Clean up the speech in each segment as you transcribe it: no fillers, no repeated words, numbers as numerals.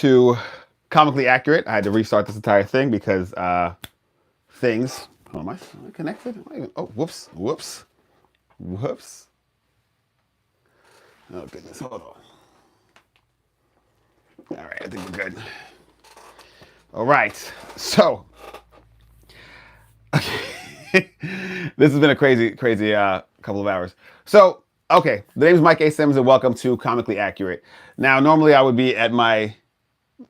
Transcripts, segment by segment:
to Comically Accurate. I had to restart this entire thing because things. Oh, am I connected? Oh, whoops, whoops, whoops. Oh goodness, hold on. All right, I think we're good. All right, so okay. This has been a crazy couple of hours. So, okay, the name is Mike A. Sims, and welcome to Comically Accurate. Now, normally I would be at I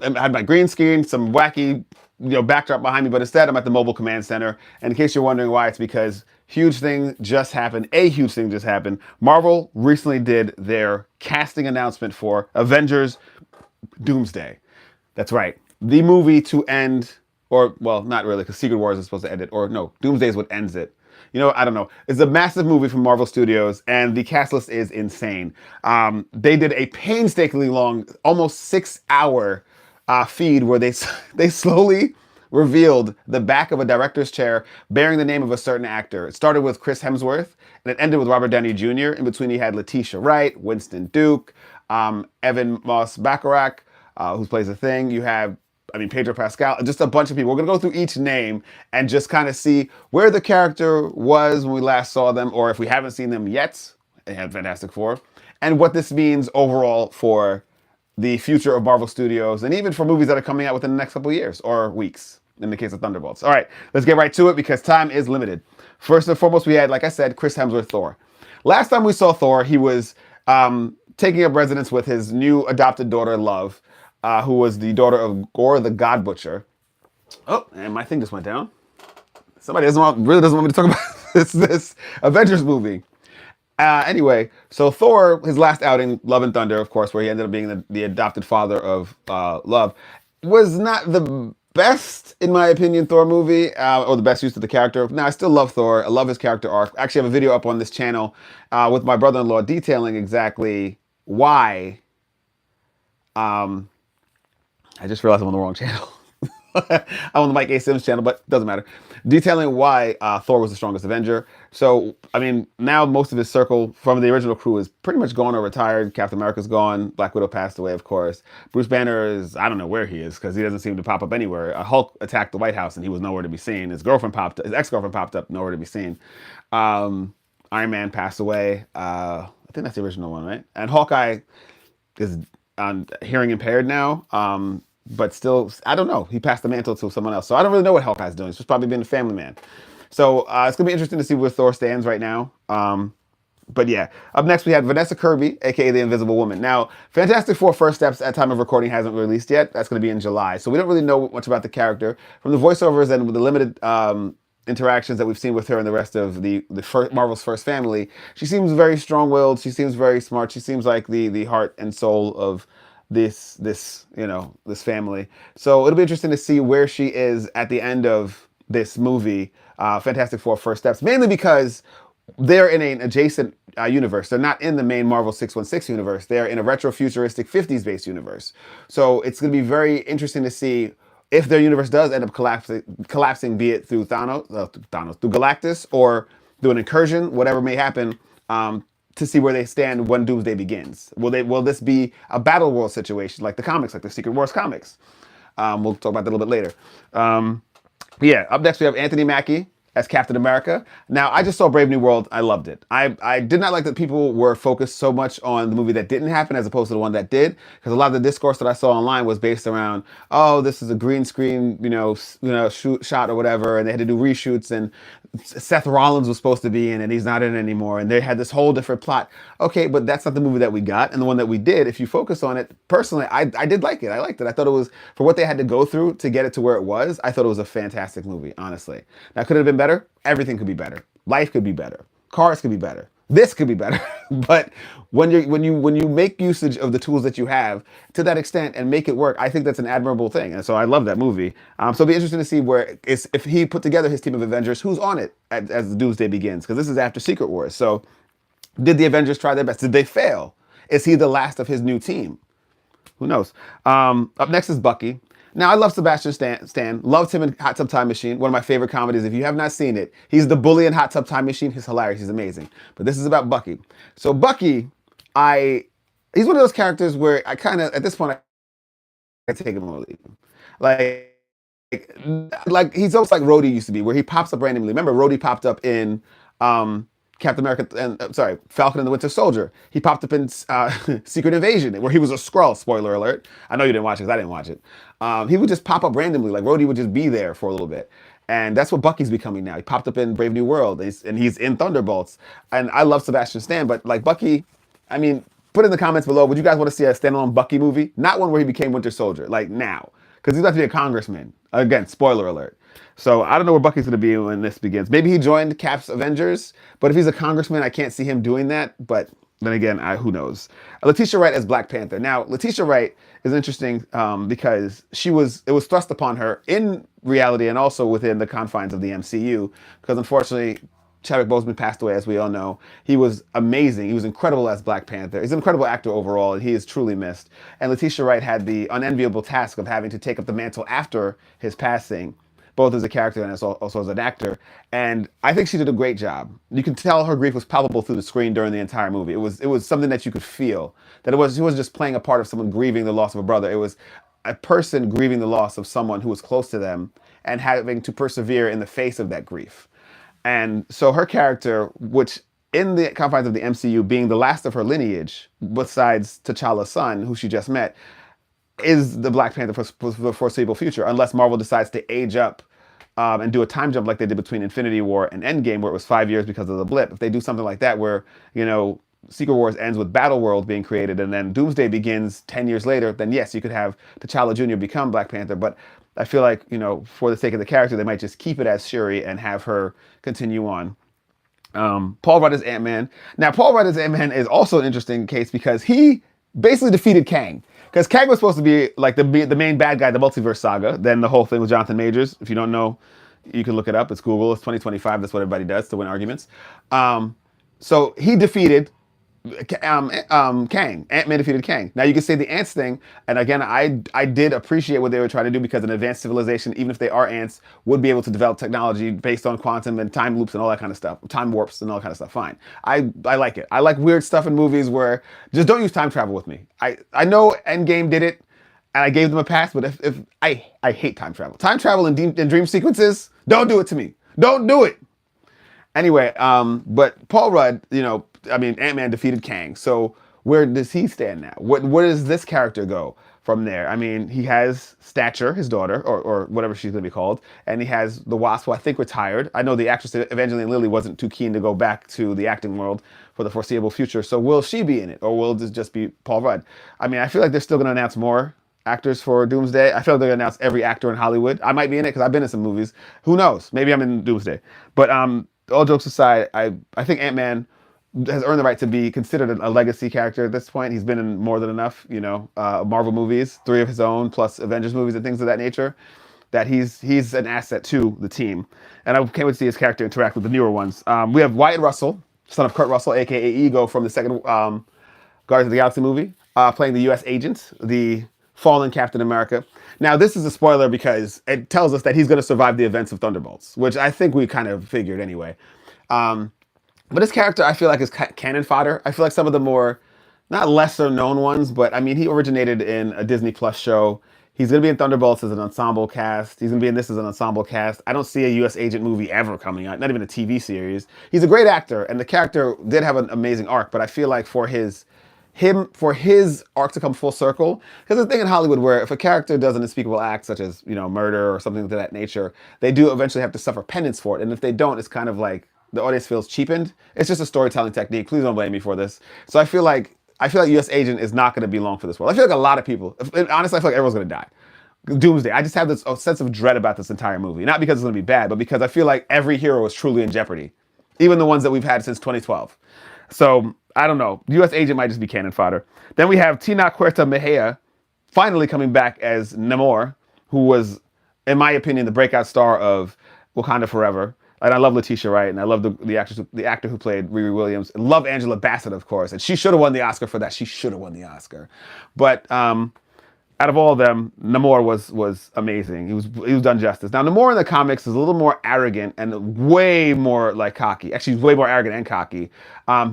had my green screen, some wacky, backdrop behind me, but instead I'm at the Mobile Command Center. And in case you're wondering why, it's because huge thing just happened. A huge thing just happened. Marvel recently did their casting announcement for Avengers Doomsday. That's right. The movie to end, or, well, not really, because Secret Wars is supposed to end it. Or, no, Doomsday is what ends it. I don't know. It's a massive movie from Marvel Studios, and the cast list is insane. They did a painstakingly long, almost 6-hour feed where they slowly revealed the back of a director's chair bearing the name of a certain actor. It started with Chris Hemsworth, and it ended with Robert Downey Jr. In between, he had Letitia Wright, Winston Duke, Evan Moss Bacharach, who plays the Thing. You have, Pedro Pascal, just a bunch of people. We're going to go through each name and just kind of see where the character was when we last saw them, or if we haven't seen them yet, they had Fantastic Four, and what this means overall for the future of Marvel Studios, and even for movies that are coming out within the next couple of years, or weeks, in the case of Thunderbolts. All right, let's get right to it because time is limited. First and foremost, we had, like I said, Chris Hemsworth, Thor. Last time we saw Thor, he was taking up residence with his new adopted daughter, Love, who was the daughter of Gore the God Butcher. Oh, and my thing just went down. Somebody really doesn't want me to talk about this Avengers movie. Anyway, so Thor, his last outing, Love and Thunder, of course, where he ended up being the adopted father of Love, was not the best, in my opinion, Thor movie, or the best use of the character. Now, I still love Thor. I love his character arc. I actually have a video up on this channel with my brother-in-law detailing exactly why. I just realized I'm on the wrong channel. I'm on the Mike A. Sims channel, but doesn't matter. Detailing why Thor was the strongest Avenger. So, now most of his circle from the original crew is pretty much gone or retired. Captain America's gone. Black Widow passed away, of course. Bruce Banner is, I don't know where he is because he doesn't seem to pop up anywhere. Hulk attacked the White House and he was nowhere to be seen. His ex-girlfriend popped up, nowhere to be seen. Iron Man passed away. I think that's the original one, right? And Hawkeye is hearing impaired now. But still, I don't know. He passed the mantle to someone else. So I don't really know what Hawkeye's doing. He's just probably being a family man. So it's going to be interesting to see where Thor stands right now. But yeah, up next we had Vanessa Kirby, aka the Invisible Woman. Now, Fantastic Four First Steps at time of recording hasn't released yet. That's going to be in July. So we don't really know much about the character. From the voiceovers and with the limited interactions that we've seen with her and the rest of Marvel's first family, she seems very strong-willed. She seems very smart. She seems like the heart and soul of this family. So it'll be interesting to see where she is at the end of this movie, Fantastic Four First Steps, mainly because they're in an adjacent universe. They're not in the main Marvel 616 universe. They're in a retro-futuristic 50s-based universe. So it's going to be very interesting to see if their universe does end up collapsing, be it through through Galactus, or through an incursion, whatever may happen, to see where they stand when Doomsday begins. Will this be a battle world situation like the comics, like the Secret Wars comics? We'll talk about that a little bit later. Yeah, up next we have Anthony Mackie as Captain America. Now, I just saw Brave New World. I loved it. I did not like that people were focused so much on the movie that didn't happen as opposed to the one that did, because a lot of the discourse that I saw online was based around, oh, this is a green screen, shot or whatever, and they had to do reshoots, and Seth Rollins was supposed to be in it, and he's not in it anymore, and they had this whole different plot. Okay, but that's not the movie that we got, and the one that we did, if you focus on it, personally, I did like it. I liked it. I thought it was, for what they had to go through to get it to where it was, I thought it was a fantastic movie, honestly. Now, could it have been better? Everything could be better. Life could be better. Cars could be better. This could be better. But when you make usage of the tools that you have to that extent and make it work, I think that's an admirable thing. And so I love that movie. So it'll be interesting to see if he put together his team of Avengers, who's on it as the Doomsday begins, because this is after Secret Wars. So did the Avengers try their best? Did they fail? Is he the last of his new team? Who knows? Up next is Bucky. Now, I love Sebastian Stan. Loved him in Hot Tub Time Machine, one of my favorite comedies. If you have not seen it, he's the bully in Hot Tub Time Machine. He's hilarious. He's amazing. But this is about Bucky. So Bucky, he's one of those characters where I kind of, at this point, take him or leave him. Like he's almost like Rhodey used to be, where he pops up randomly. Remember, Rhodey popped up in Captain America and sorry, Falcon and the Winter Soldier. He popped up in Secret Invasion, where he was a Skrull. Spoiler alert! I know you didn't watch it because I didn't watch it. He would just pop up randomly, like Rhodey would just be there for a little bit. And that's what Bucky's becoming now. He popped up in Brave New World, and he's in Thunderbolts. And I love Sebastian Stan, but like Bucky, I mean, put in the comments below, would you guys want to see a standalone Bucky movie? Not one where he became Winter Soldier, like now. Because he's about to be a congressman. Again, spoiler alert. So I don't know where Bucky's going to be when this begins. Maybe he joined Cap's Avengers, but if he's a congressman, I can't see him doing that. But then again, who knows? Letitia Wright as Black Panther. Now, Letitia Wright is interesting because it was thrust upon her in reality and also within the confines of the MCU. Because unfortunately, Chadwick Boseman passed away, as we all know. He was amazing. He was incredible as Black Panther. He's an incredible actor overall, and he is truly missed. And Letitia Wright had the unenviable task of having to take up the mantle after his passing, both as a character and also as an actor. And I think she did a great job. You can tell her grief was palpable through the screen during the entire movie. It was something that you could feel. That she wasn't just playing a part of someone grieving the loss of a brother. It was a person grieving the loss of someone who was close to them and having to persevere in the face of that grief. And so her character, which in the confines of the MCU, being the last of her lineage, besides T'Challa's son, who she just met, is the Black Panther for the foreseeable future, unless Marvel decides to age up and do a time jump like they did between Infinity War and Endgame, where it was 5 years because of the blip. If they do something like that, where, Secret Wars ends with Battle World being created and then Doomsday begins 10 years later, then yes, you could have T'Challa Jr. become Black Panther. But I feel like, for the sake of the character, they might just keep it as Shuri and have her continue on. Paul Rudd as Ant-Man. Now, Paul Rudd as Ant-Man is also an interesting case because he basically defeated Kang. Because Kang was supposed to be like the main bad guy, the multiverse saga. Then the whole thing with Jonathan Majors. If you don't know, you can look it up. It's Google. It's 2025. That's what everybody does to win arguments. So he defeated Kang. Ant-Man defeated Kang. Now you can say the ants thing, and again, I did appreciate what they were trying to do because an advanced civilization, even if they are ants, would be able to develop technology based on quantum and time loops and all that kind of stuff, time warps and all that kind of stuff. Fine. I like it. I like weird stuff in movies where just don't use time travel with me. I know Endgame did it, and I gave them a pass, but if I hate time travel. Time travel in dream sequences, don't do it to me. Don't do it. Anyway, but Paul Rudd, Ant-Man defeated Kang. So where does he stand now? Where does this character go from there? I mean, he has Stature, his daughter, or whatever she's going to be called, and he has the Wasp, who I think retired. I know the actress Evangeline Lilly wasn't too keen to go back to the acting world for the foreseeable future. So will she be in it, or will this just be Paul Rudd? I mean, I feel like they're still going to announce more actors for Doomsday. I feel like they're going to announce every actor in Hollywood. I might be in it because I've been in some movies. Who knows? Maybe I'm in Doomsday. But all jokes aside, I think Ant-Man has earned the right to be considered a legacy character at this point. He's been in more than enough, Marvel movies, 3 of his own, plus Avengers movies and things of that nature, that he's an asset to the team. And I can't wait to see his character interact with the newer ones. We have Wyatt Russell, son of Kurt Russell, a.k.a. Ego from the second Guardians of the Galaxy movie, playing the U.S. agent, the fallen Captain America. Now, this is a spoiler because it tells us that he's going to survive the events of Thunderbolts, which I think we kind of figured anyway. But this character, I feel like, is cannon fodder. I feel like some of the more, not lesser known ones, but I mean, he originated in a Disney Plus show. He's going to be in Thunderbolts as an ensemble cast. He's going to be in this as an ensemble cast. I don't see a U.S. agent movie ever coming out, not even a TV series. He's a great actor, and the character did have an amazing arc, but I feel like for his arc to come full circle, because the thing in Hollywood where if a character does an unspeakable act, such as, murder or something of that nature, they do eventually have to suffer penance for it. And if they don't, it's kind of like the audience feels cheapened. It's just a storytelling technique. Please don't blame me for this. So I feel like U.S. Agent is not going to be long for this world. I feel like a lot of people, honestly, I feel like everyone's going to die. Doomsday. I just have this sense of dread about this entire movie. Not because it's going to be bad, but because I feel like every hero is truly in jeopardy. Even the ones that we've had since 2012. So, I don't know. U.S. Agent might just be cannon fodder. Then we have Tina Huerta Mejia finally coming back as Namor, who was, in my opinion, the breakout star of Wakanda Forever. And I love Letitia Wright, and I love the actor who played Riri Williams. And love Angela Bassett, of course. And she should have won the Oscar for that. She should have won the Oscar. But out of all of them, Namor was amazing. He was done justice. Now, Namor in the comics is a little more arrogant and way more like cocky. Actually, he's way more arrogant and cocky.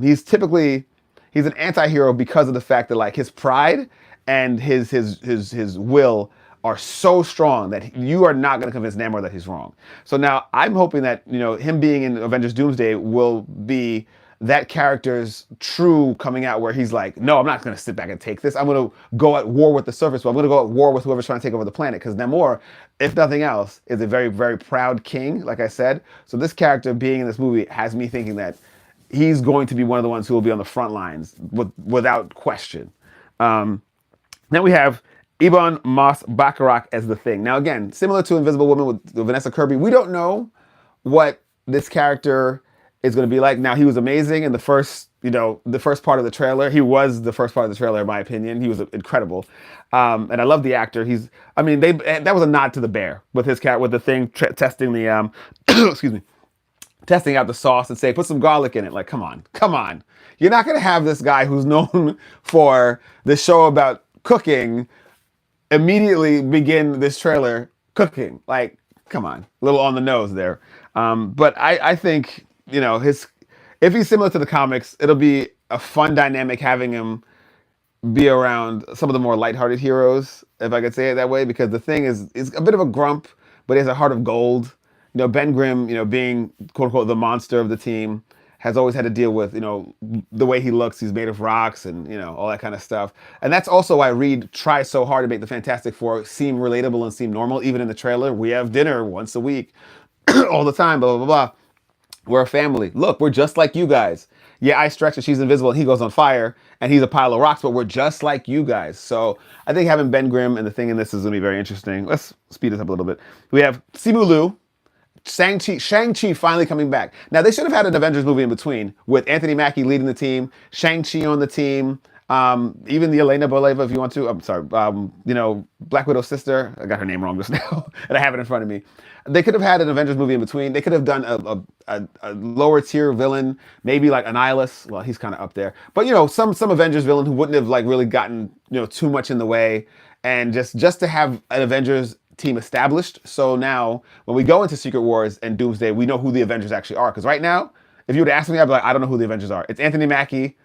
He's an anti-hero because of the fact that like his pride and his will are so strong that you are not going to convince Namor that he's wrong. So now I'm hoping that, you know, him being in Avengers Doomsday will be that character's true coming out where he's like, no, I'm not going to sit back and take this. I'm going to go at war with the surface, but I'm going to go at war with whoever's trying to take over the planet. Because Namor, if nothing else, is a very, very proud king, like I said. So this character being in this movie has me thinking that he's going to be one of the ones who will be on the front lines without question. Then we have Ebon Moss-Bachrach as the Thing. Now, again, similar to Invisible Woman with Vanessa Kirby, we don't know what this character is going to be like. Now, he was amazing in the first, the first part of the trailer. He was the first part of the trailer, in my opinion. He was incredible, and I love the actor. That was a nod to the Bear with his cat with the Thing testing the excuse me, testing out the sauce and say, put some garlic in it. Like, come on, come on. You're not going to have this guy who's known for this show about cooking immediately begin this trailer cooking. Like, come on, a little on the nose there. But I think, if he's similar to the comics, it'll be a fun dynamic having him be around some of the more lighthearted heroes, if I could say it that way, because the Thing is a bit of a grump, but he has a heart of gold. Ben Grimm, being quote unquote the monster of the team, has always had to deal with, the way he looks. He's made of rocks and, all that kind of stuff. And that's also why Reed tries so hard to make the Fantastic Four seem relatable and seem normal. Even in the trailer, we have dinner once a week, all the time, blah, blah, blah, blah. We're a family. Look, we're just like you guys. Yeah, I stretch and she's invisible and he goes on fire and he's a pile of rocks, but we're just like you guys. So I think having Ben Grimm and the Thing in this is going to be very interesting. Let's speed this up a little bit. We have Simu Liu, Shang-Chi finally coming back. Now, they should have had an Avengers movie in between with Anthony Mackie leading the team, Shang-Chi on the team, even the Elena Boleva, if you want to. I'm sorry, Black Widow's sister. I got her name wrong just now, and I have it in front of me. They could have had an Avengers movie in between. They could have done a lower tier villain, maybe like Annihilus. Well, he's kind of up there, but some Avengers villain who wouldn't have like really gotten too much in the way, and just to have an Avengers team established. So now when we go into Secret Wars and Doomsday, we know who the Avengers actually are. Because right now, if you would ask me, I'd be like, I don't know who the Avengers are. It's Anthony Mackie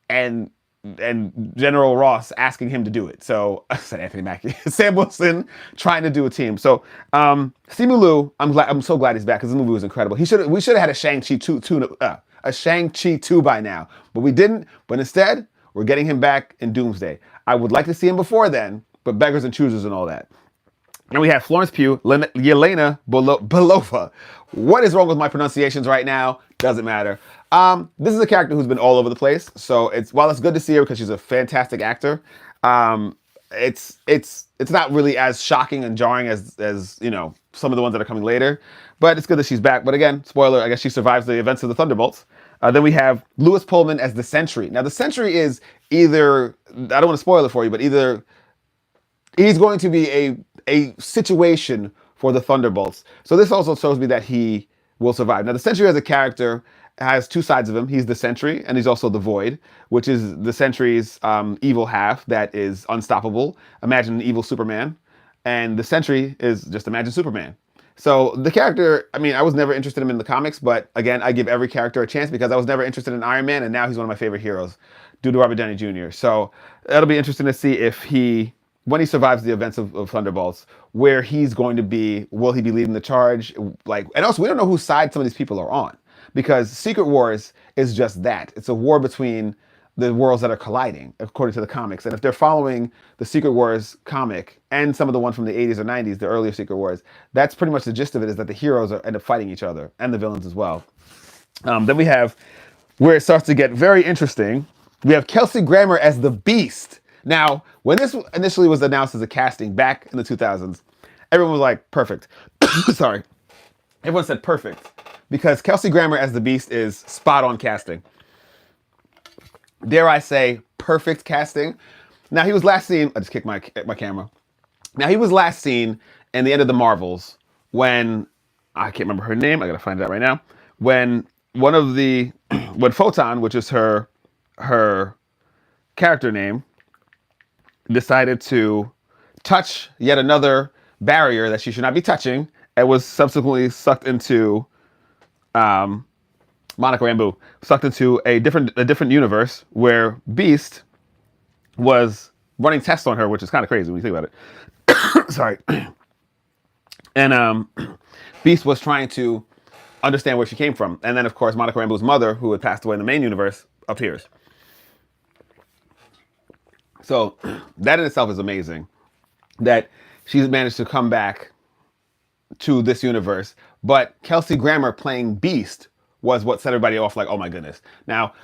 and General Ross asking him to do it. So I said Anthony Mackie, Sam Wilson trying to do a team. So Simu Liu, I'm so glad he's back because this movie was incredible. We should have had a Shang-Chi 2 by now, but we didn't. But instead, we're getting him back in Doomsday. I would like to see him before then, but beggars and choosers and all that. And we have Florence Pugh, Yelena Belova. What is wrong with my pronunciations right now? Doesn't matter. This is a character who's been all over the place. So while it's good to see her because she's a fantastic actor, it's not really as shocking and jarring as some of the ones that are coming later. But it's good that she's back. But again, spoiler, I guess she survives the events of the Thunderbolts. Then we have Lewis Pullman as the Sentry. Now the Sentry is either, I don't want to spoil it for you, but either he's going to be a situation for the Thunderbolts. So this also shows me that he will survive. Now, the Sentry as a character has two sides of him. He's the Sentry, and he's also the Void, which is the Sentry's evil half that is unstoppable. Imagine an evil Superman. And the Sentry is just imagine Superman. So the character, I was never interested in him in the comics, but again, I give every character a chance because I was never interested in Iron Man, and now he's one of my favorite heroes due to Robert Downey Jr. So it'll be interesting to see if when he survives the events of Thunderbolts, where he's going to be. Will he be leading the charge? And also, we don't know whose side some of these people are on, because Secret Wars is just that. It's a war between the worlds that are colliding, according to the comics. And if they're following the Secret Wars comic and some of the one from the 80s or 90s, the earlier Secret Wars, that's pretty much the gist of it, is that the heroes end up fighting each other, and the villains as well. Then we have, where it starts to get very interesting, we have Kelsey Grammer as the Beast. Now, when this initially was announced as a casting back in the 2000s, everyone was like, perfect. Sorry. Everyone said perfect, because Kelsey Grammer as the Beast is spot on casting. Dare I say, perfect casting. Now, he was last seen, I just kicked my camera. Now, he was last seen in the end of the Marvels when, I can't remember her name, I gotta find it out right now, when when Photon, which is her character name, decided to touch yet another barrier that she should not be touching, and was subsequently sucked into Monica Rambeau, sucked into a different universe where Beast was running tests on her, which is kind of crazy when you think about it. Sorry. And Beast was trying to understand where she came from. And then, of course, Monica Rambeau's mother, who had passed away in the main universe, appears. So that in itself is amazing, that she's managed to come back to this universe. But Kelsey Grammer playing Beast was what set everybody off like, oh my goodness. Now,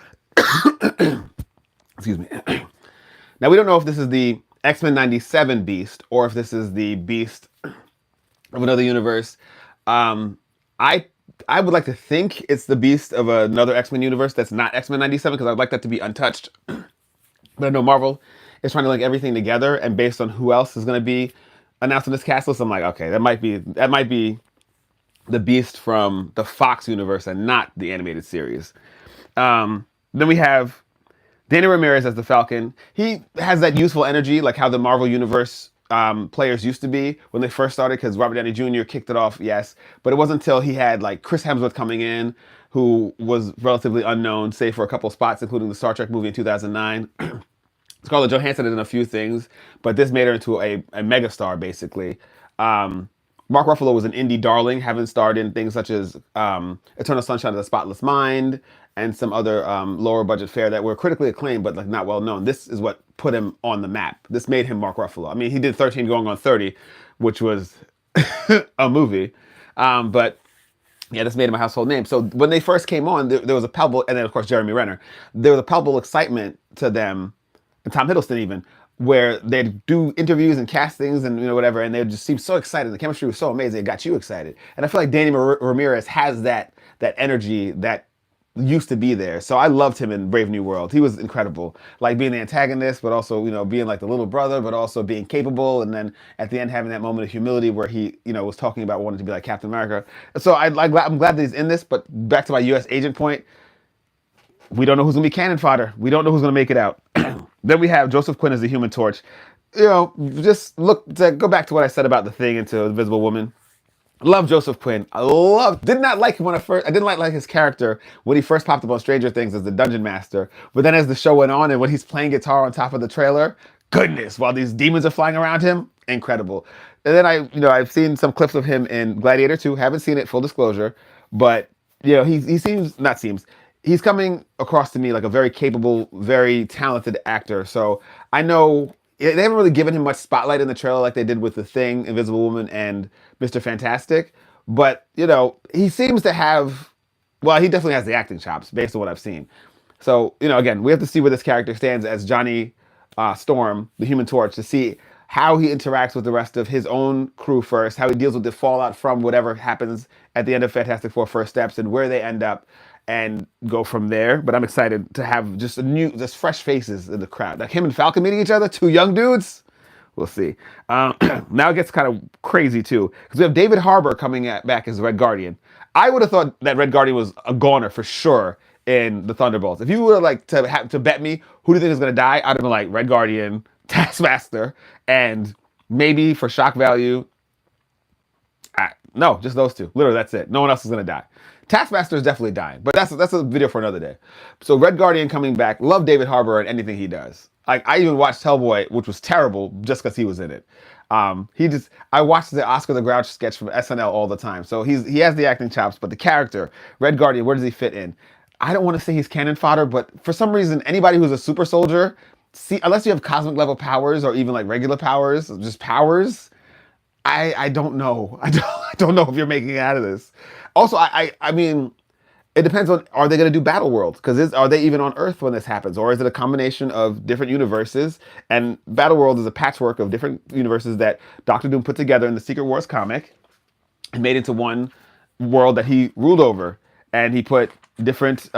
excuse me. Now, we don't know if this is the X-Men 97 Beast or if this is the Beast of another universe. I would like to think it's the Beast of another X-Men universe that's not X-Men 97, because I'd like that to be untouched. But I know Marvel is trying to link everything together, and based on who else is going to be announced in this cast list, I'm like, okay, that might be the Beast from the Fox universe and not the animated series. Then we have Danny Ramirez as the Falcon. He has that useful energy, like how the Marvel Universe players used to be when they first started, because Robert Downey Jr. kicked it off, yes. But it wasn't until he had like Chris Hemsworth coming in, who was relatively unknown, save for a couple spots, including the Star Trek movie in 2009. Scarlett Johansson is in a few things, but this made her into a megastar, basically. Mark Ruffalo was an indie darling, having starred in things such as Eternal Sunshine of the Spotless Mind and some other lower budget fare that were critically acclaimed but like not well known. This is what put him on the map. This made him Mark Ruffalo. I mean, he did 13 Going on 30, which was a movie. But yeah, this made him a household name. So when they first came on, there was a palpable, and then of course Jeremy Renner, there was a palpable excitement to them, and Tom Hiddleston even, where they'd do interviews and castings and whatever, and they would just seem so excited. The chemistry was so amazing, it got you excited. And I feel like Danny Ramirez has that energy that used to be there. So I loved him in Brave New World. He was incredible, like being the antagonist, but also being like the little brother, but also being capable. And then at the end having that moment of humility where he was talking about wanting to be like Captain America. So I'm glad that he's in this. But back to my U.S. agent point, we don't know who's gonna be cannon fodder. We don't know who's gonna make it out. Then we have Joseph Quinn as the Human Torch. Just go back to what I said about the Thing into Invisible Woman. Love Joseph Quinn. Did not like him I didn't like his character when he first popped up on Stranger Things as the Dungeon Master. But then as the show went on and when he's playing guitar on top of the trailer, goodness, while these demons are flying around him, incredible. And then I've seen some clips of him in Gladiator 2. Haven't seen it, full disclosure. But he's coming across to me like a very capable, very talented actor. So I know they haven't really given him much spotlight in the trailer like they did with The Thing, Invisible Woman, and Mr. Fantastic. But, he seems to have, well, he definitely has the acting chops based on what I've seen. So, again, we have to see where this character stands as Johnny Storm, the Human Torch, to see how he interacts with the rest of his own crew first, how he deals with the fallout from whatever happens at the end of Fantastic Four First Steps, and where they end up, and go from there. But I'm excited to have just fresh faces in the crowd. Like him and Falcon meeting each other, two young dudes. We'll see. Now it gets kind of crazy too, because we have David Harbour coming back as Red Guardian. I would have thought that Red Guardian was a goner for sure in the Thunderbolts. If you were like to bet me who do you think is going to die, I'd have been like Red Guardian, Taskmaster, and maybe for shock value, no, just those two. Literally, that's it. No one else is going to die. Taskmaster is definitely dying, but that's a video for another day. So Red Guardian coming back. Love David Harbour and anything he does. Like I even watched Hellboy, which was terrible, just because he was in it. I watched the Oscar the Grouch sketch from SNL all the time. So he has the acting chops, but the character, Red Guardian, where does he fit in? I don't want to say he's cannon fodder, but for some reason, anybody who's a super soldier, unless you have cosmic level powers or even like regular powers, just powers, I don't know. I don't know if you're making it out of this. Also, I mean, it depends on, are they going to do Battle World? Because are they even on Earth when this happens? Or is it a combination of different universes? And Battle World is a patchwork of different universes that Doctor Doom put together in the Secret Wars comic and made into one world that he ruled over. And he put different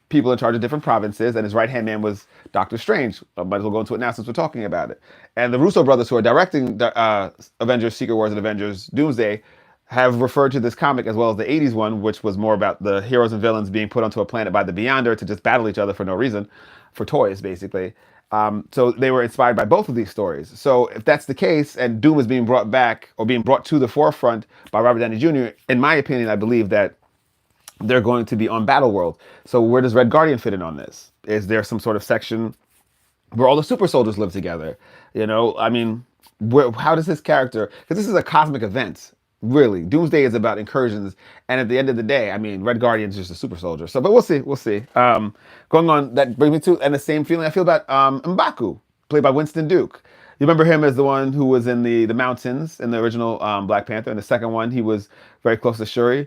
people in charge of different provinces, and his right-hand man was Doctor Strange. I might as well go into it now since we're talking about it. And the Russo brothers, who are directing the, Avengers, Secret Wars, and Avengers Doomsday, have referred to this comic, as well as the 80s one, which was more about the heroes and villains being put onto a planet by the Beyonder to just battle each other for no reason, for toys, basically. So they were inspired by both of these stories. So if that's the case, and Doom is being brought back, or being brought to the forefront by Robert Downey Jr., in my opinion, I believe that they're going to be on Battle World. So where does Red Guardian fit in on this? Is there some sort of section where all the super soldiers live together? You know, I mean, how does this character? Because this is a cosmic event. Really, Doomsday is about incursions, and at the end of the day, I mean, Red Guardian's just a super soldier. So, but we'll see, we'll see. Going on, that brings me to, and the same feeling I feel about M'Baku, played by Winston Duke. You remember him as the one who was in the mountains in the original Black Panther. In the second one, he was very close to Shuri.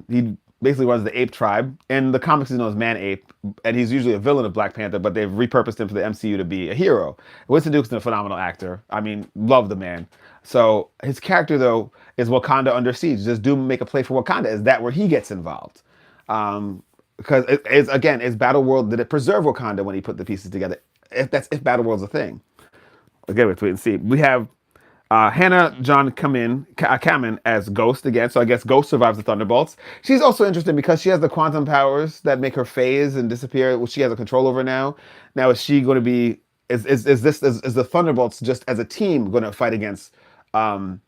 He basically runs the ape tribe. In the comics, he's known as Man Ape, and he's usually a villain of Black Panther, but they've repurposed him for the MCU to be a hero. Winston Duke's a phenomenal actor. I mean, love the man. So his character, though, is Wakanda under siege. Does Doom make a play for Wakanda? Is that where he gets involved? Because again, is Battle World, did it preserve Wakanda when he put the pieces together? If Battle World's a thing. Again, we have to wait and see. We have Hannah John Kamen as Ghost again. So I guess Ghost survives the Thunderbolts. She's also interesting because she has the quantum powers that make her phase and disappear, which she has a control over now. Now, is she going to be? Is the Thunderbolts just as a team going to fight against Doom?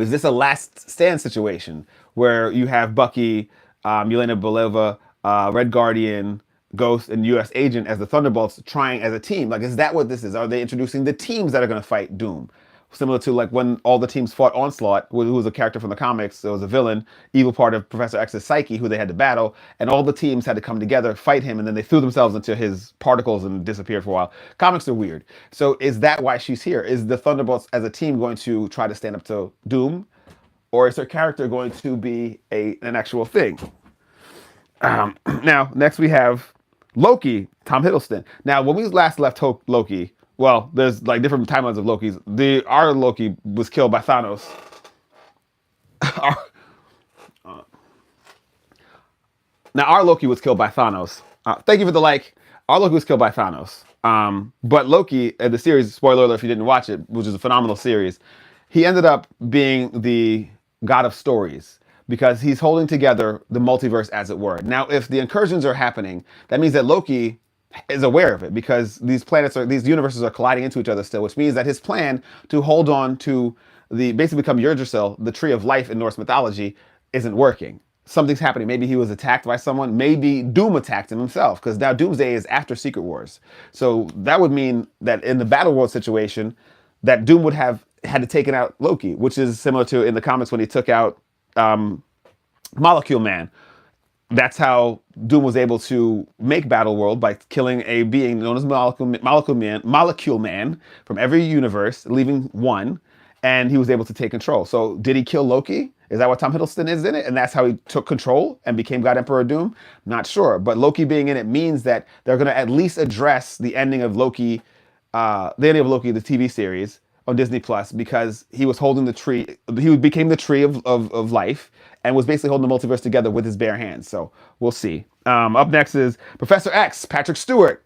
Is this a last stand situation where you have Bucky, Yelena Belova, Red Guardian, Ghost, and U.S. Agent as the Thunderbolts trying as a team? Like, is that what this is? Are they introducing the teams that are going to fight Doom? Similar to like when all the teams fought Onslaught, who was a character from the comics, it was a villain, evil part of Professor X's psyche, who they had to battle, and all the teams had to come together, fight him, and then they threw themselves into his particles and disappeared for a while. Comics are weird. So is that why she's here? Is the Thunderbolts as a team going to try to stand up to Doom? Or is her character going to be an actual thing? Now, next we have Loki, Tom Hiddleston. Now, when we last left Loki, well, there's like different timelines of Loki's. Our Loki was killed by Thanos. our, Now, our Loki was killed by Thanos. Thank you for the like. Our Loki was killed by Thanos. But Loki, the series, spoiler alert if you didn't watch it, which is a phenomenal series, he ended up being the god of stories because he's holding together the multiverse, as it were. Now, if the incursions are happening, that means that Loki is aware of it because these universes are colliding into each other still, which means that his plan to hold on to basically become Yggdrasil, the tree of life in Norse mythology, isn't working. Something's happening. Maybe he was attacked by someone. Maybe Doom attacked him himself because now Doomsday is after Secret Wars. So that would mean that in the Battle World situation, that Doom would have had to take out Loki, which is similar to in the comics when he took out Molecule Man. That's how Doom was able to make Battle World, by killing a being known as Molecule Man from every universe, leaving one, and he was able to take control. So did he kill Loki? Is that what Tom Hiddleston is in it? And that's how he took control and became God Emperor Doom? Not sure. But Loki being in it means that they're going to at least address the ending of Loki, the TV series on Disney Plus, because he was holding the tree. He became the tree of life and was basically holding the multiverse together with his bare hands. So we'll see. Up next is Professor X, Patrick Stewart,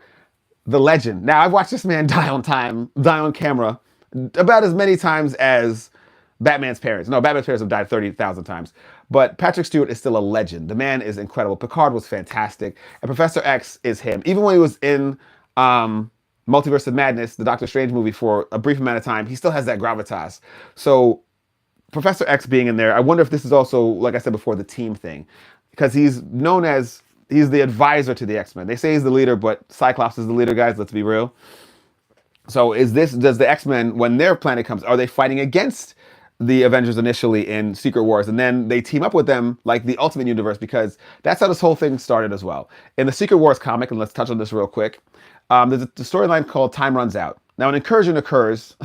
the legend. Now, I've watched this man die on camera about as many times as Batman's parents. No, Batman's parents have died 30,000 times. But Patrick Stewart is still a legend. The man is incredible. Picard was fantastic. And Professor X is him. Even when he was in Multiverse of Madness, the Doctor Strange movie, for a brief amount of time, he still has that gravitas. So Professor X being in there, I wonder if this is also, like I said before, the team thing. Because he's the advisor to the X-Men. They say he's the leader, but Cyclops is the leader, guys. Let's be real. So does the X-Men, when their planet comes, are they fighting against the Avengers initially in Secret Wars, and then they team up with them like the Ultimate Universe? Because that's how this whole thing started as well. In the Secret Wars comic, and let's touch on this real quick, there's a storyline called Time Runs Out. Now, an incursion occurs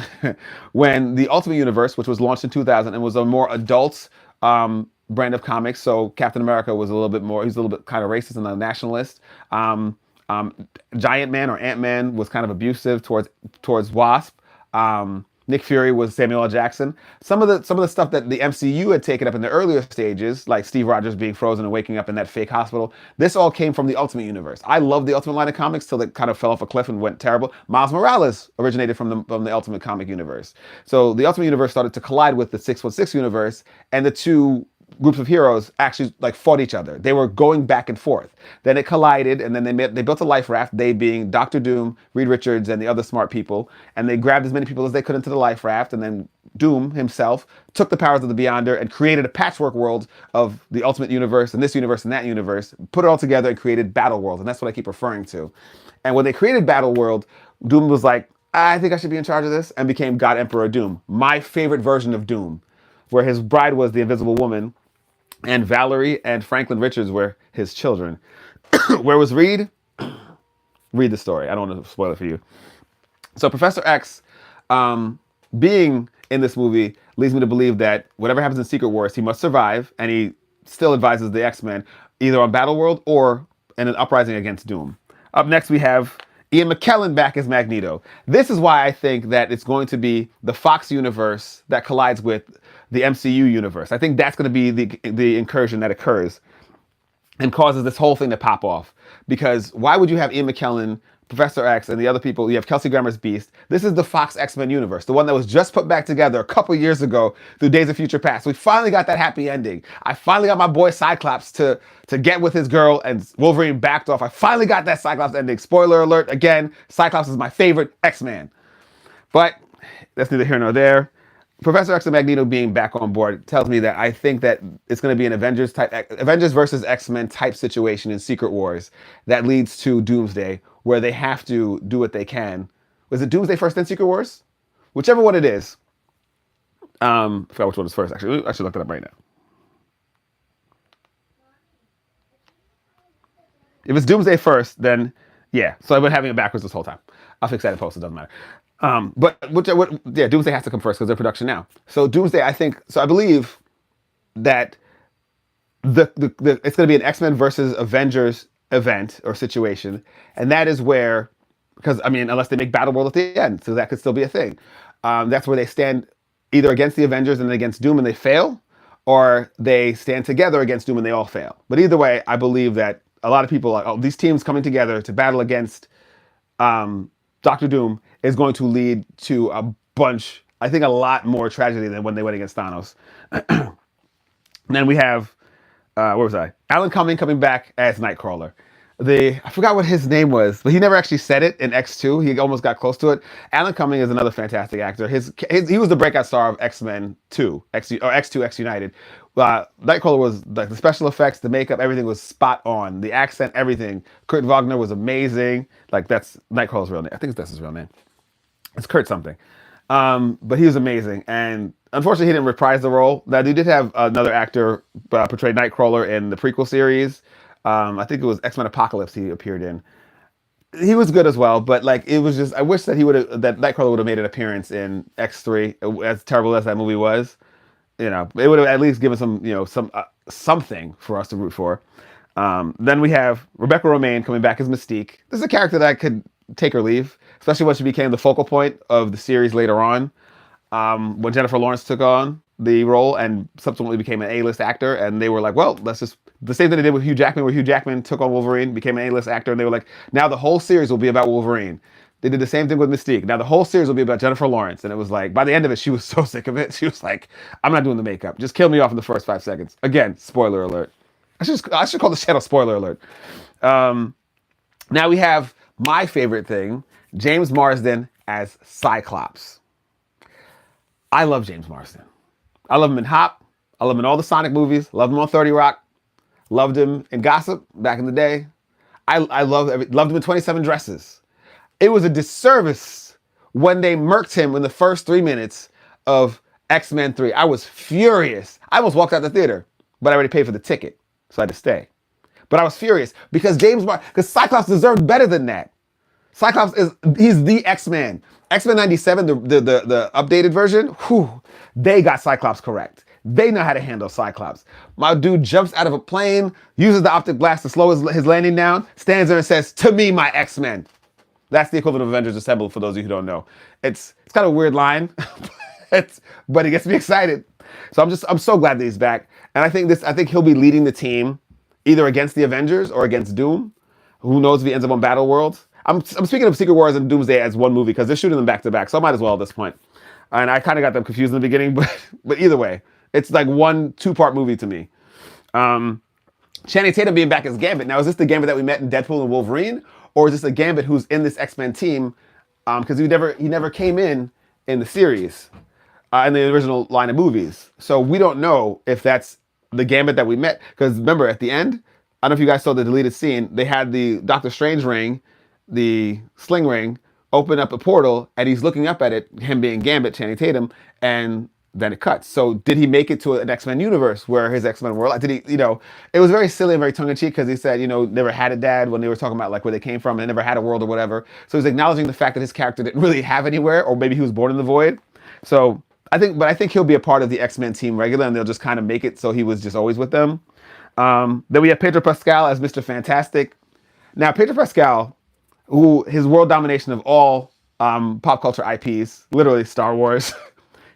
when the Ultimate Universe, which was launched in 2000 and was a more adult brand of comics, so Captain America was he's a little bit kind of racist and a nationalist. Giant Man or Ant-Man was kind of abusive towards Wasp. Nick Fury was Samuel L. Jackson. Some of the stuff that the MCU had taken up in the earlier stages, like Steve Rogers being frozen and waking up in that fake hospital, this all came from the Ultimate Universe. I love the Ultimate line of comics till it kind of fell off a cliff and went terrible. Miles Morales originated from the Ultimate comic universe. So the Ultimate Universe started to collide with the 616 universe, and the two groups of heroes actually like fought each other. They were going back and forth. Then it collided, and then they built a life raft, they being Doctor Doom, Reed Richards, and the other smart people, and they grabbed as many people as they could into the life raft, and then Doom himself took the powers of the Beyonder and created a patchwork world of the Ultimate Universe and this universe and that universe, put it all together and created Battle World, and that's what I keep referring to. And when they created Battle World, Doom was like, I think I should be in charge of this, and became God Emperor Doom. My favorite version of Doom, where his bride was the Invisible Woman, and Valerie and Franklin Richards were his children. Where was Reed? Read the story. I don't want to spoil it for you. So Professor X, being in this movie, leads me to believe that whatever happens in Secret Wars, he must survive, and he still advises the X-Men either on Battleworld or in an uprising against Doom. Up next, we have Ian McKellen back as Magneto. This is why I think that it's going to be the Fox universe that collides with the MCU universe. I think that's going to be the incursion that occurs and causes this whole thing to pop off. Because why would you have Ian McKellen, Professor X, and the other people? You have Kelsey Grammer's Beast. This is the Fox X-Men universe, the one that was just put back together a couple years ago through Days of Future Past. We finally got that happy ending. I finally got my boy Cyclops to get with his girl, and Wolverine backed off. I finally got that Cyclops ending. Spoiler alert, again, Cyclops is my favorite X-Man. But that's neither here nor there. Professor X and Magneto being back on board tells me that I think that it's going to be an Avengers versus X-Men type situation in Secret Wars that leads to Doomsday, where they have to do what they can. Was it Doomsday first, then Secret Wars? Whichever one it is. I forgot which one was first, actually. I should look it up right now. If it's Doomsday first, then yeah. So I've been having it backwards this whole time. I'll fix that in post. It doesn't matter. Yeah, Doomsday has to come first because they're production now. So Doomsday, I believe that it's going to be an X-Men versus Avengers event or situation, and that is where, because I mean, unless they make Battleworld at the end, so that could still be a thing. That's where they stand either against the Avengers and then against Doom and they fail, or they stand together against Doom and they all fail. But either way, I believe that a lot of people are, these teams coming together to battle against Doctor Doom is going to lead to a bunch, I think a lot more tragedy than when they went against Thanos. And then we have, where was I? Alan Cumming coming back as Nightcrawler. I forgot what his name was, but he never actually said it in X2. He almost got close to it. Alan Cumming is another fantastic actor. He was the breakout star of X-Men 2, X2, X United. Nightcrawler was like the special effects, the makeup, everything was spot on. The accent, everything. Kurt Wagner was amazing. Like that's Nightcrawler's real name. I think that's his real name. It's Kurt something. But he was amazing. And unfortunately, he didn't reprise the role. Now, they did have another actor portray Nightcrawler in the prequel series. I think it was X-Men Apocalypse he appeared in. He was good as well, but like it was just, I wish that that Nightcrawler would have made an appearance in X3. As terrible as that movie was, it would have at least given something for us to root for. Then we have Rebecca Romijn coming back as Mystique. This is a character that I could take or leave, especially when she became the focal point of the series later on, when Jennifer Lawrence took on the role and subsequently became an A-list actor. And they were like, well, let's just, the same thing they did with Hugh Jackman, where Hugh Jackman took on Wolverine, became an A-list actor, and they were like, now the whole series will be about Wolverine. They did the same thing with Mystique. Now the whole series will be about Jennifer Lawrence. And it was like, by the end of it, she was so sick of it. She was like, I'm not doing the makeup. Just kill me off in the first 5 seconds. Again, spoiler alert. I should call the channel spoiler alert. Now we have my favorite thing, James Marsden as Cyclops. I love James Marsden. I love him in Hop. I love him in all the Sonic movies. Loved him on 30 Rock. Loved him in Gossip back in the day. I loved him in 27 Dresses. It was a disservice when they murked him in the first 3 minutes of X-Men 3. I was furious. I almost walked out the theater, but I already paid for the ticket, so I had to stay. But I was furious because because Cyclops deserved better than that. Cyclops he's the X-Men. X-Men 97, the updated version, they got Cyclops correct. They know how to handle Cyclops. My dude jumps out of a plane, uses the optic blast to slow his landing down, stands there and says, "To me, my X-Men." That's the equivalent of Avengers Assemble for those of you who don't know. It's kind of a weird line, but it gets me excited. So I'm so glad that he's back. And I think he'll be leading the team either against the Avengers or against Doom. Who knows if he ends up on Battleworld. I'm speaking of Secret Wars and Doomsday as one movie because they're shooting them back to back, so I might as well at this point. And I kind of got them confused in the beginning, but either way, it's like 1-2-part movie to me. Channing Tatum being back as Gambit. Now, is this the Gambit that we met in Deadpool and Wolverine, or is this a Gambit who's in this X-Men team? Because he never came in the series, in the original line of movies. So we don't know if that's the Gambit that we met. Because remember, at the end, I don't know if you guys saw the deleted scene. They had the Doctor Strange ring, the sling ring, open up a portal, and he's looking up at it, him being Gambit, Channing Tatum, and then it cuts. So did he make it to an X-Men universe where his X-Men were? Did he, it was very silly and very tongue-in-cheek because he said, never had a dad when they were talking about like where they came from and never had a world or whatever. So he's acknowledging the fact that his character didn't really have anywhere, or maybe he was born in the void. So I think he'll be a part of the X-Men team regular, and they'll just kind of make it so he was just always with them. Then we have Pedro Pascal as Mr. Fantastic. Now, Pedro Pascal, who his world domination of all pop culture IPs, literally Star Wars.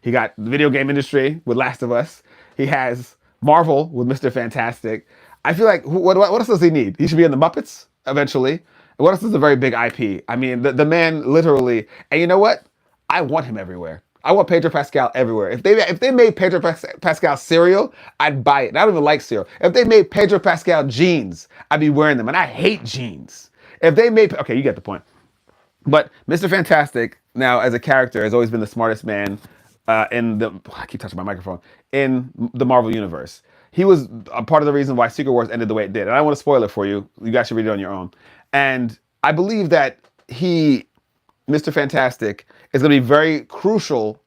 He got the video game industry with Last of Us. He has Marvel with Mr. Fantastic. I feel like, what else does he need? He should be in the Muppets eventually. What else is a very big IP? I mean, the man literally, and you know what? I want him everywhere. I want Pedro Pascal everywhere. If they made Pedro Pascal cereal, I'd buy it. And I don't even like cereal. If they made Pedro Pascal jeans, I'd be wearing them. And I hate jeans. If they made, okay, you get the point. But Mr. Fantastic, now as a character, has always been the smartest man I keep touching my microphone, in the Marvel Universe. He was a part of the reason why Secret Wars ended the way it did. And I don't want to spoil it for you. You guys should read it on your own. And I believe that Mr. Fantastic, is going to be very crucial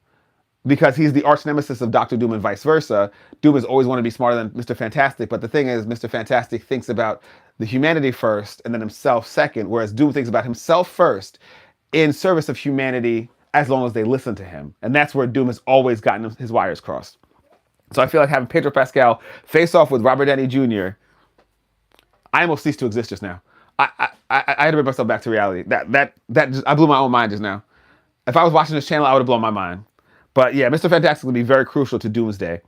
because he's the arch nemesis of Doctor Doom and vice versa. Doom has always wanted to be smarter than Mr. Fantastic, but the thing is, Mr. Fantastic thinks about the humanity first and then himself second, whereas Doom thinks about himself first in service of humanity as long as they listen to him. And that's where Doom has always gotten his wires crossed. So I feel like having Pedro Pascal face off with Robert Downey Jr., I almost ceased to exist just now. I had to bring myself back to reality. I blew my own mind just now. If I was watching this channel, I would have blown my mind. But yeah, Mr. Fantastic will be very crucial to Doomsday.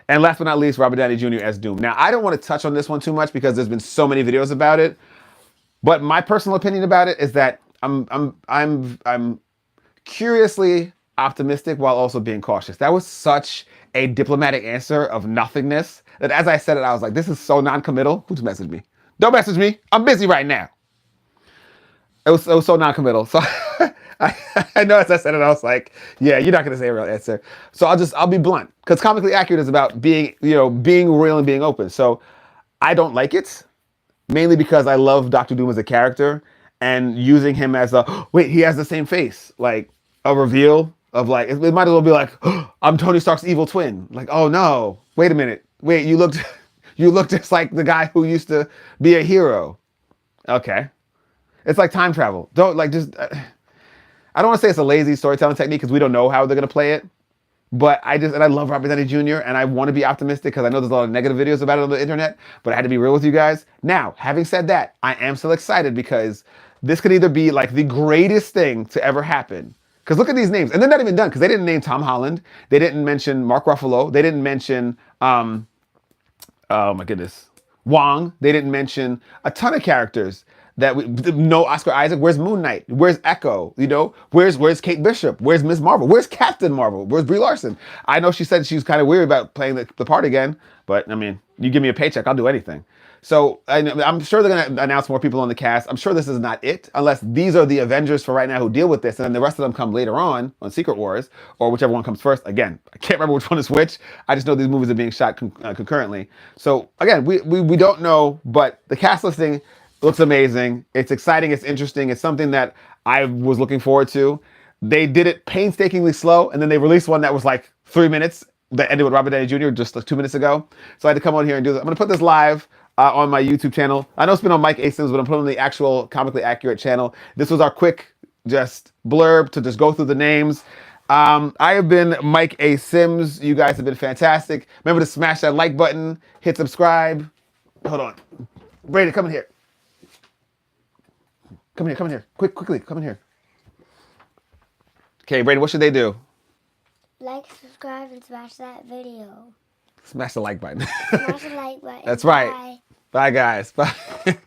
And last but not least, Robert Downey Jr. as Doom. Now, I don't want to touch on this one too much because there's been so many videos about it. But my personal opinion about it is that I'm curiously optimistic while also being cautious. That was such a diplomatic answer of nothingness that as I said it, I was like, this is so non-committal. Who just messaged me? Don't message me. I'm busy right now. It was so non-committal. So I know as I said it, I was like, yeah, you're not going to say a real answer. So I'll be blunt, because comically accurate is about being real and being open. So I don't like it, mainly because I love Doctor Doom as a character, and using him as wait, he has the same face, like a reveal of like, it might as well be like, I'm Tony Stark's evil twin. Like, oh no, wait a minute. Wait, you look just like the guy who used to be a hero. Okay. It's like time travel. I don't want to say it's a lazy storytelling technique because we don't know how they're going to play it. But I love Robert Downey Jr. and I want to be optimistic because I know there's a lot of negative videos about it on the internet, but I had to be real with you guys. Now, having said that, I am still excited because this could either be like the greatest thing to ever happen. Because look at these names. And they're not even done because they didn't name Tom Holland. They didn't mention Mark Ruffalo. They didn't mention, oh my goodness, Wong. They didn't mention a ton of characters. No Oscar Isaac. Where's Moon Knight? Where's Echo? Where's Kate Bishop? Where's Ms. Marvel? Where's Captain Marvel? Where's Brie Larson? I know she said she was kind of weird about playing the part again, but I mean, you give me a paycheck, I'll do anything. So I'm sure they're going to announce more people on the cast. I'm sure this is not it, unless these are the Avengers for right now who deal with this, and then the rest of them come later on Secret Wars, or whichever one comes first. Again, I can't remember which one is which. I just know these movies are being shot concurrently. So again, we don't know, but the cast listing looks amazing. It's exciting. It's interesting. It's something that I was looking forward to. They did it painstakingly slow, and then they released one that was like 3 minutes that ended with Robert Downey Jr. just like 2 minutes ago. So I had to come on here and do this. I'm going to put this live on my YouTube channel. I know it's been on Mike A. Sims, but I'm putting on the actual comically accurate channel. This was our quick just blurb to just go through the names. I have been Mike A. Sims. You guys have been fantastic. Remember to smash that like button, hit subscribe. Hold on. Brady, come in here. Come in here. Quickly, come in here. Okay, Brady, what should they do? Like, subscribe, and smash that video. Smash the like button. Smash the like button. That's right. Bye. Bye, guys. Bye.